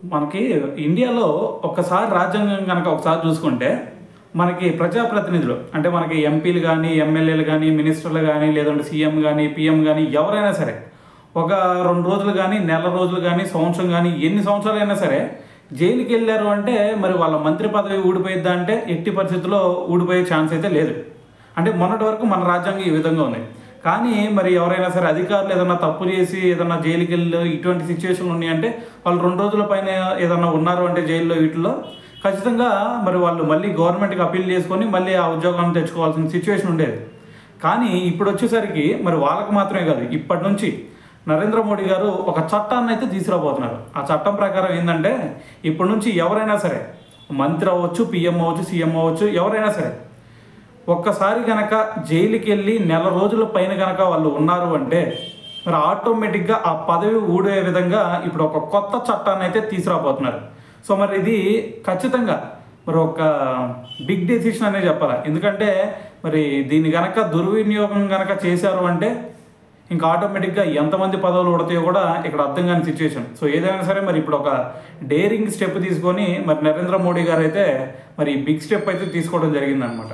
మనకి ఇండియాలో ఒక్కసారి రాజ్యాంగం కనుక ఒకసారి చూసుకుంటే మనకి ప్రజాప్రతినిధులు అంటే మనకి ఎంపీలు కానీ ఎమ్మెల్యేలు కానీ మినిస్టర్లు కానీ లేదంటే సీఎం కానీ పిఎం కానీ ఎవరైనా సరే ఒక 2 రోజులు కానీ నెల రోజులు కానీ సంవత్సరం కానీ ఎన్ని సంవత్సరాలైనా సరే జైలుకి వెళ్ళారు అంటే మరి వాళ్ళ మంత్రి పదవి ఊడిపోయిద్దా అంటే ఎట్టి పరిస్థితుల్లో ఊడిపోయే ఛాన్స్ అయితే లేదు. అంటే మొన్నటి వరకు మన రాజ్యాంగం ఈ విధంగా ఉంది. కానీ మరి ఎవరైనా సరే అధికారులు ఏదైనా తప్పు చేసి ఏదన్నా జైలుకి వెళ్ళి ఇటువంటి సిచ్యువేషన్లు ఉన్నాయంటే వాళ్ళు 2 రోజుల పైన ఏదన్నా ఉన్నారు అంటే జైల్లో వీటిలో ఖచ్చితంగా మరి వాళ్ళు మళ్ళీ గవర్నమెంట్కి అప్పీల్ చేసుకొని మళ్ళీ ఆ ఉద్యోగాన్ని తెచ్చుకోవాల్సిన సిచ్యువేషన్ ఉండేది. కానీ ఇప్పుడు వచ్చేసరికి మరి వాళ్ళకి మాత్రమే కాదు, ఇప్పటి నుంచి నరేంద్ర మోడీ గారు ఒక చట్టాన్ని అయితే తీసుకురాబోతున్నారు. ఆ చట్టం ప్రకారం ఏంటంటే ఇప్పటి నుంచి ఎవరైనా సరే మంత్రి అవ్వచ్చు, పిఎం అవ్వచ్చు, సీఎం అవ్వచ్చు, ఎవరైనా సరే ఒక్కసారి కనుక జైలుకి వెళ్ళి నెల రోజుల పైన కనుక వాళ్ళు ఉన్నారు అంటే మరి ఆటోమేటిక్గా ఆ పదవి ఊడే విధంగా ఇప్పుడు ఒక కొత్త చట్టాన్ని అయితే తీసుకురాబోతున్నారు. సో మరి ఇది ఖచ్చితంగా మరి ఒక బిగ్ డెసిషన్ అనే చెప్పాలి. ఎందుకంటే మరి దీన్ని కనుక దుర్వినియోగం కనుక చేశారు అంటే ఇంకా ఆటోమేటిక్గా ఎంతమంది పదవులు ఉడతాయో కూడా ఇక్కడ అర్థం కాని సిచ్యువేషన్. సో ఏదైనా సరే మరి ఇప్పుడు ఒక డేరింగ్ స్టెప్ తీసుకొని మరి నరేంద్ర మోడీ గారు అయితే మరి బిగ్ స్టెప్ అయితే తీసుకోవడం జరిగిందనమాట.